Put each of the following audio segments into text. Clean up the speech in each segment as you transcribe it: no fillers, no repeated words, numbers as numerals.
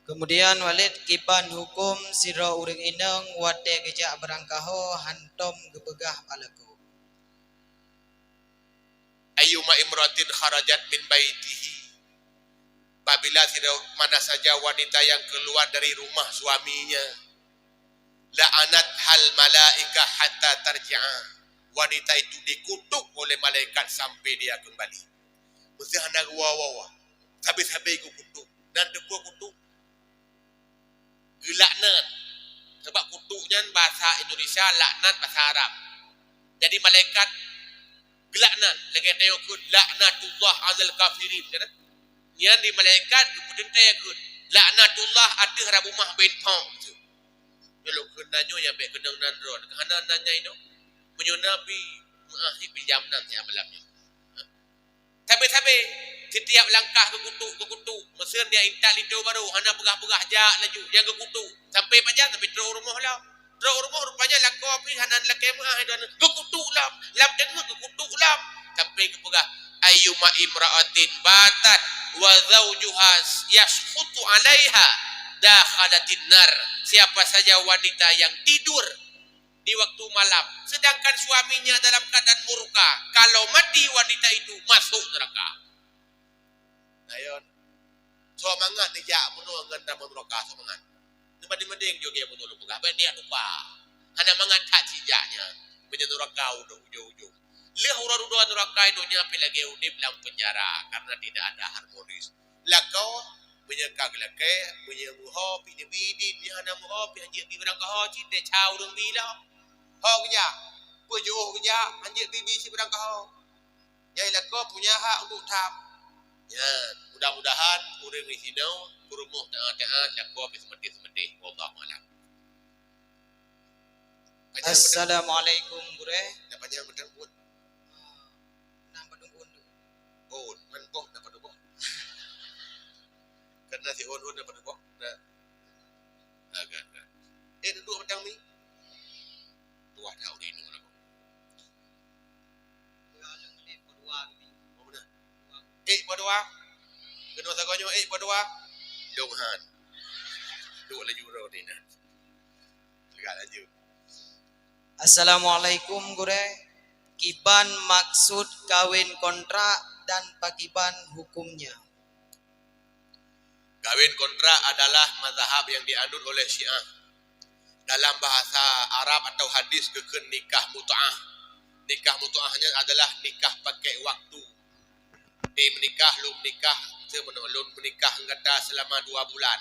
Kemudian Walid kiban hukum sira uring ineng wate kejak berangkaho hantom gebegah palaku. Ayyuma imratin kharajat min baitihi, apabila tidak mana saja wanita yang keluar dari rumah suaminya, la'anat hal malaika hatta tarji'a, wanita itu dikutuk oleh malaikat sampai dia kembali. Mesti hendak wawa habis-habis kutuk dan debu kutuk laknat, sebab kutuknya bahasa Indonesia, laknat bahasa Arab. Jadi malaikat gelaknat lagi tayakut laknatullah alal kafirin kan. Yang di malaikat kemudian tayakut laknatullah ada rabumah bentong tu. Kalau kenanya yang baik kenang nandron kerana nanya itu punya nabi mengakhir pinjam nanti malamnya. Sampai setiap langkah ke kutuk mesin dia intak lido baru hana pegah-pegah jak laju yang ke kutuk sampai panjang tapi teruk rumah lah. Teruk rumah rupanya laku api hanan laki mah dan ke kutuk lam dengar ke kutuk sampai ke pegah ayyuma imra'atin batat wa zawjuha yasqutu 'alaiha dakhalatin nar, siapa saja wanita yang tidur di waktu malam sedangkan suaminya dalam keadaan murka, kalau mati wanita itu masuk neraka. Ayo somangan ni jak menua ngan dalam neraka somangan di mending juga yang menua buka baik dia lupa hana mangat tak cijaknya menjadi neraka ujung-ujung leh urang dua neraka itu nyapi lagi udip dalam penjara karena tidak ada harmonis lakau menyekak lake menyemuho bidin ni hana muho anjir bi berang kau cite chau dong bila ho kerja pujuh kerja anjir bibi si berang kau jai lakau punya hak untuk tam ya mudah-mudahan urang di sini kurumuh taat lakau semedi wallahu alam. Assalamualaikum gure. Dapatnya betul pun. Nampak dungun. Oh, menpoh dapat dungun. Karena si on dapat dungun. Nah. Agak. Duduk macam ni. Dua tahun ini lah. Berdua. Kedua sagonyo berdua. Longhan. Dua laju ro ni nah. Legal laju. Assalamualaikum gure. Kiban maksud kawin kontrak dan pakiban hukumnya. Kawin kontrak adalah mazhab yang dianut oleh Syiah. Dalam bahasa Arab atau hadis keken nikah mut'ah. Nikah mut'ahnya adalah nikah pakai waktu. Menikah, lum nikah, lum menikah kata selama 2 bulan.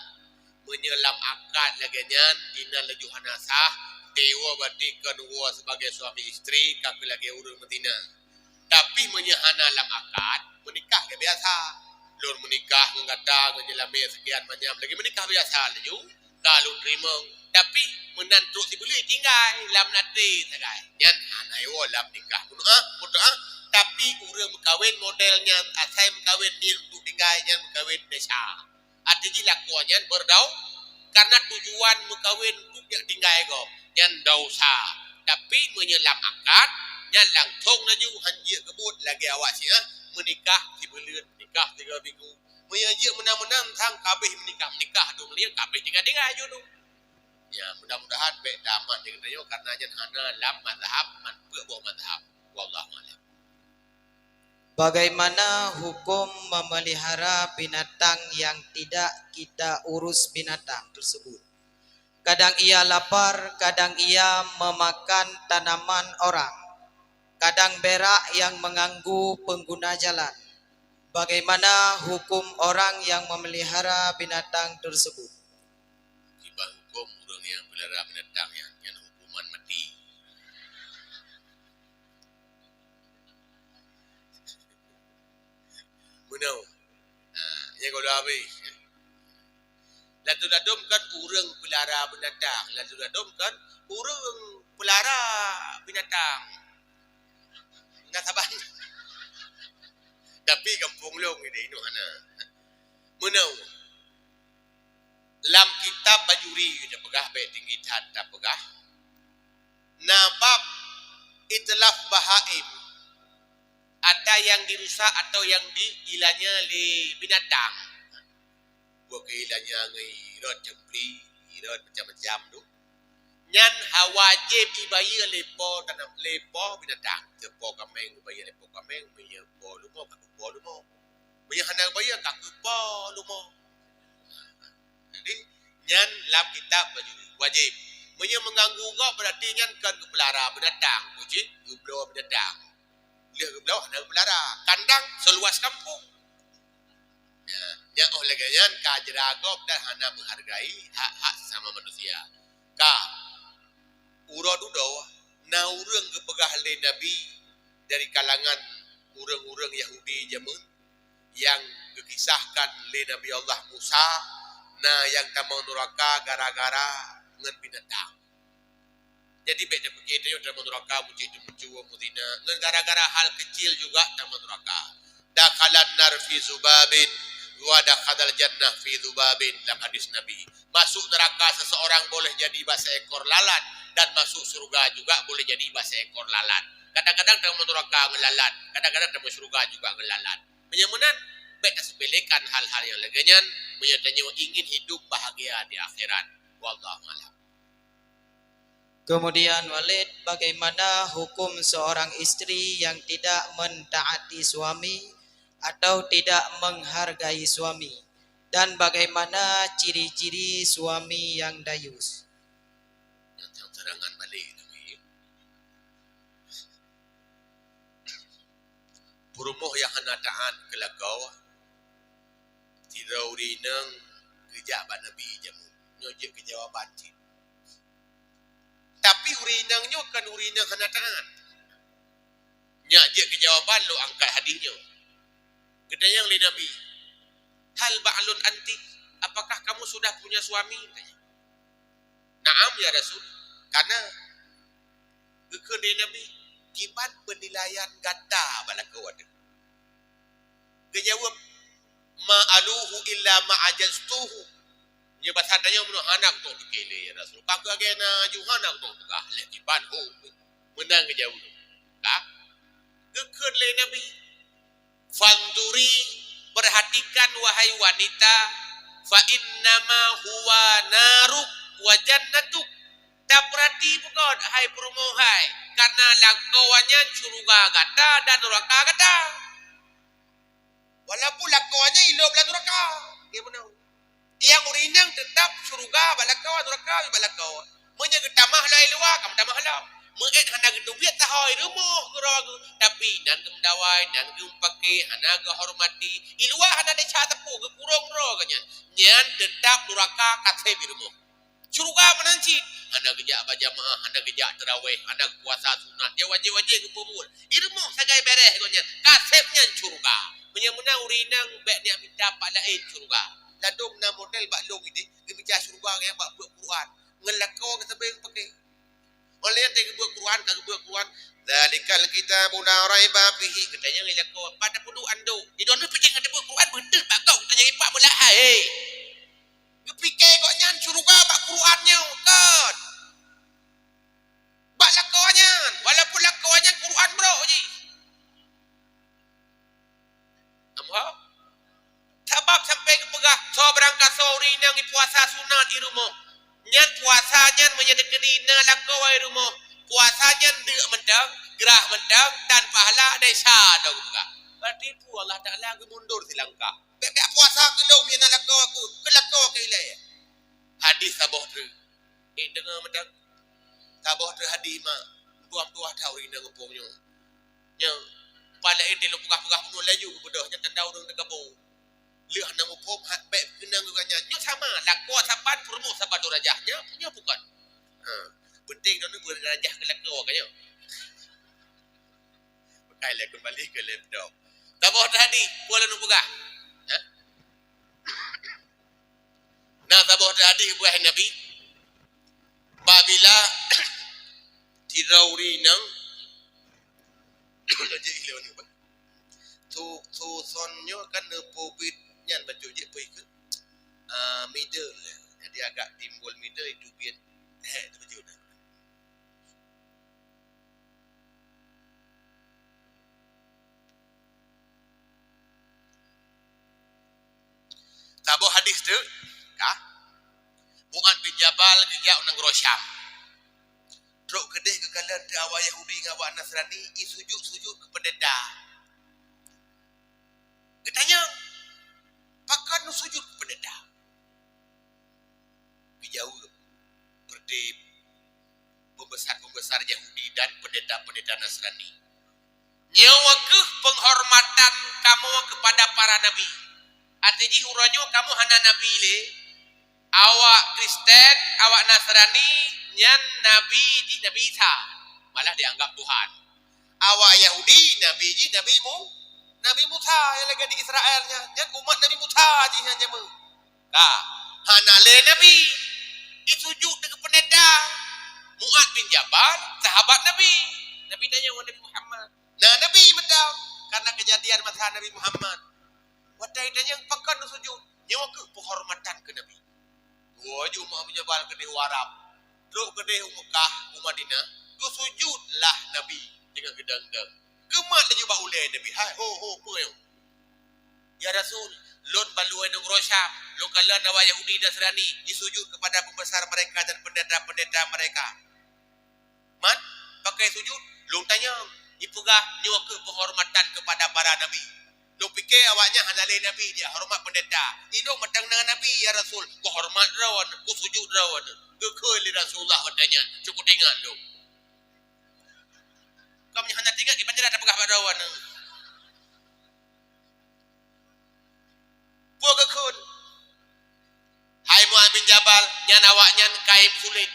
Menyelam akad lagian dina lejuhana sah. Dewa berarti kedua sebagai suami isteri kaki lagi urus betina. Tapi menyehana lam akad menikah ke biasa. Lur menikah mengata menjelami sekian banyak lagi menikah biasa laju. Kalau terima tapi menantu si beli tinggal lam nanti sagai. Yan anai lam nikah mudah tapi urang berkahwin modelnya asai berkahwin ni untuk tinggal yang berkahwin desa. Artinya lakuannya berdau karena tujuan berkahwin untuk yang tinggal kau. Yang dosa tapi menyelam akad yang langsung laju hanjir kebut lagi awak sih menikah si belut nikah 3 minggu menyanjir menang-menang sang kabeh menikah dong dia kabeh tinggal aja dong ya mudah-mudahan baik dapat dengan dia karena jan hana lam mazhab man buat mazhab wallahu a'lam. Bagaimana hukum memelihara binatang yang tidak kita urus binatang tersebut? Kadang ia lapar, kadang ia memakan tanaman orang. Kadang berak yang mengganggu pengguna jalan. Bagaimana hukum orang yang memelihara binatang tersebut? Tiba hukum orang yang memelihara binatang yang hukuman mati. Benar. Ya kalau habis. Ladum kan urang pelihara binatang. Ladum kan urang pelihara binatang. Enggak sabar. Tapi kampung long ini ana. Menau. Lam kitab bajuri dia pegah baik tinggi tak pegah. Nabab itlaf bahaim. Ada yang dirusak atau yang diilanya li binatang. buat keilanya ngirot jempli, irot macam-macam tu. Nyan hawajib ibaya lepo tanam lepo binatang. Lepo kameng ibaya lepo kameng, ibaya lepo lumo kakupo lumo. Ibaya hanang ibaya kakupo lumo. Jadi nyan lam kitab wajib. Ibaya mengganggu kau berarti nyan kan kepelara binatang. Puji geblo binatang. Lihat geblo hanang pelara. Kandang seluas kampung. Ya oleh ganyan kajragop dan hana menghargai hak-hak sesama manusia. Urad udaw na urang gepegah le Nabi dari kalangan urang-urang Yahudi jamun yang dikisahkan le Nabi Allah Musa na yang tamang neraka gara-gara ngan binatang. Jadi beda begitu yo tamang neraka muci mucuwa mudina ngan gara-gara hal kecil juga tamang neraka. Dakhalan nar fi zubabin wa dakhal jannah fi dzubabin, dalam hadis Nabi. Masuk neraka seseorang boleh jadi seekor lalat dan masuk surga juga boleh jadi seekor lalat. Kadang-kadang dalam neraka ngelalat, kadang-kadang dalam surga juga ngelalat. Menyemunan baik sepelekan hal-hal yang legenyan, menyatanya ingin hidup bahagia di akhirat. Wallahu a'lam. Kemudian Walid, bagaimana hukum seorang istri yang tidak mentaati suami atau tidak menghargai suami, dan bagaimana ciri-ciri suami yang dayus? Yang serangan balik lagi. Perumuh yang hanataan kelakau tidak urinang kejabat Nabi jamu nyojek kejawaban cik. Tapi urinangnya kan urinang hanataan. Nyajek kejawaban lo angkat hadisnya. Kedayang li Nabi, hal ba'lun anti, apakah kamu sudah punya suami? Tanya. Naam ya Rasul, karena kekedai Nabi, kibat penilaian gata balakau ada. Dia jawab, ma'aluhu illa ma'ajaztuhu. Dia bahasa tanya menurut anak tu dikele ya Rasul. Pakai agena juhanak tu tukah. Lekipan ho, menang ke jauh. Kekedai Nabi, fanduri, perhatikan wahai wanita, fa innama huwa naruk wa jannatuk. Tak perhati bukan hai perumuhai, karena lakauannya curuga gata dan neraka gata. Walaupun lakauannya ilok belah neraka. Dia benar. Yang urinang tetap curuga balakau neraka balakau. Menyegetamah lah ilwa kam tamah lah. Menget hana gedubiat tahoi rumah geragu tapi nan gemdawai nan gumpake hana gehormati ilwa hana deca tepu gekurong ro kanya nyan tetap neraka kathe bi rumah curuga menanci hana gejak bajamaah hana gejak tarawih hana puasa sunat dia wajib-wajib gebubul ilmu sagai bereh kanya kasep nyan curuga menyamuna urinang bek ni minta pak lain curuga ladung na model bak long ini gebica curuga yang bak buat Quran ngelakau ke sebeng pakai oleh yang buat Quran tak buat Quran zalikal kitabun la raiba fihi katanya ngelak kau pada pudu ando di dono pikir ada buat Quran betul pak kau tanya ipak mula hai ngepikir kau nyan curuga bak Qurannya kan bak lakauannya walaupun lakauannya Quran bro ji amha sebab sampai ke pegah so berangkat sore nang puasa sunat di rumah nyan puasanya menyedekedi na lakau ai rumah puasanya dek mendang gerah mendang dan pahala desa dong juga berarti pu Allah Taala mundur silangka bebek puasa kilo mina lakau aku kelakau ke ilai hadis saboh tu dengar mendang saboh tu hadis ma buang tuah tahu ina ngopongnya nya pala ide lu pugah-pugah bunuh laju bedahnya tandau dong tegabo lihat nama pom hat baik kenang guganya nyo sama lakau sapan permu saban dorajahnya punya bukan penting dona berdarajah ke lakau kanya bekailah kembali ke laptop tabah tadi pola nu pugah nah tabah tadi buah Nabi babila tirauri nang jadi lewan apa tu sonyo kan nepobit nyan baju je pergi ke middle jadi agak timbul middle itu biar tu baju dah tabuh hadis tu dek. Kah? Mu'ad bin Jabal dia unang Rosyam. Truk kedih kekalan te awak Yahudi ngawak Nasrani sujud ke pendeta. Ketanya, pakan nu sujud ke pendeta. Bijauh berdip pembesar-pembesar Yahudi dan pendeta-pendeta Nasrani. Nyawa ke penghormatan kamu kepada para nabi. Artinya uranyo kamu hana nabi le. Awak Kristen, awak Nasrani, nyan nabi ji Nabi Isa. Malah dianggap Tuhan. Awak Yahudi, nabi ji Nabi Musa yang lagi di Israelnya. Nyan umat Nabi Musa ji hanya mu. Kah, hana le nabi. Isujud dengan pendeta. Mu'ad bin Jabal, sahabat Nabi. Nabi tanya wa Nabi Muhammad. Nah, Nabi medam karena kejadian masa Nabi Muhammad. Wadai tanya pakan sujud. Nyawa ke penghormatan ke Nabi. Gua je Mu'ad bin Jabal ke Arab. Duk ke Mekah, Madinah. Gua sujudlah Nabi dengan gedang-gedang. Gemat lagi ba ulai Nabi. Hai ho apa yo? Ya Rasul, lon baluai nang Rosyam, lon kala nawa Yahudi Nasrani disujud kepada pembesar mereka dan pendeta-pendeta mereka. Man, pakai sujud, lon tanya, ipugah nyawa ke penghormatan kepada para nabi. Lon fikir awaknya hanale nabi dia hormat pendeta. Idong matang dengan nabi ya Rasul, ku hormat rawan, ku sujud rawan. Gekeli Rasulullah watanya, cukup ingat lo. Kamu hanya tinggal di penjara apakah pada rawan? Puagakun. Hai Mu'ad bin Jabal, nyan awak nyan kaim sulit.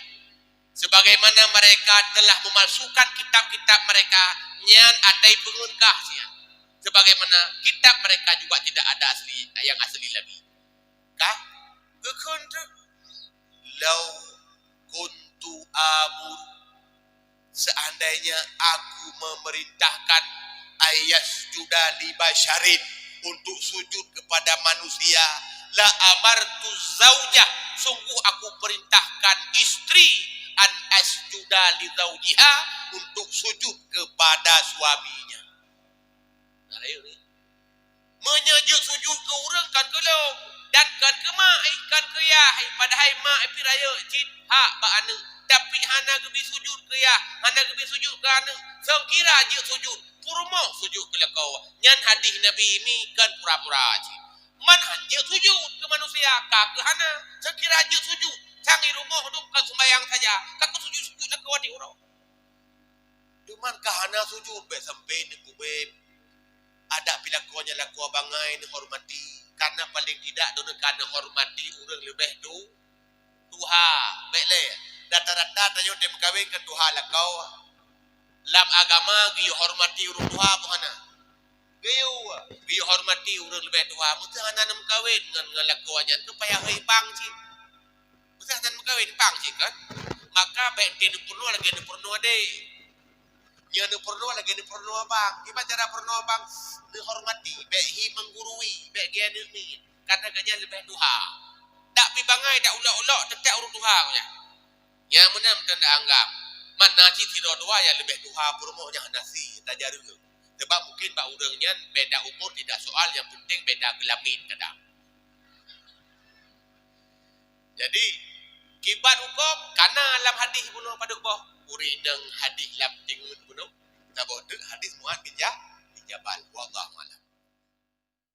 Sebagaimana mereka telah memalsukan kitab-kitab mereka, nyan atai pengunkah sian. Sebagaimana kitab mereka juga tidak ada asli yang asli lagi. Kah? Gekun tu. Lau kuntu amur. Seandainya aku memerintahkan ayas judali basyarin untuk sujud kepada manusia, la amartu zaujah, sungguh aku perintahkan istri an asjuda li zaujiha untuk sujud kepada suaminya. Nah, ini menyujud sujud ke orang kan ke lo dan kan ke mak kan ke ya padahal mak api raya cin hak ba anu tapi hana gebi sujud ke ya hana gebi sujud ke anu sengkira je sujud purmo sujud ke kau nyan hadis nabi mi kan pura-pura cin man hanya sujud ke manusia ka ke hana sekira je sujud sangi rumah tu kan sembahyang saja ka ke sujud ke wadi orang cuman ka hana sujud be sampai ni kubeb ada pilakuannya laku abangai ni hormati karena paling tidak dona kana hormati urang lebih tu tuha bekle data-data tayo dem kawin kan tuha lakau lam agama gi hormati urang tuha buhana gi hormati urang lebih tuha mesti hana nam kawin dengan ngalakuannya tu payah hei bang ci mesti hana nam kawin bang ci kan maka baik dia purno lagi dia purno ade nya nu purno lagi ni purno bang gimana cara purno bang dihormati behi menggurui bek dia ni karena ganya lebih duha tak pibangai tak ulok-ulok tetap urut duha nya yang mana tanda anggap mana ci tiro dua yang lebih duha purmo nya nasi tak jaru sebab mungkin bak urangnya beda umur tidak soal yang penting beda kelamin kadang jadi kibat hukum karena dalam hadis bunuh paduk boh urinang hadis lam tingun bunuh tak bodoh hadis Mu'ad bin Jabal wallahu a'lam.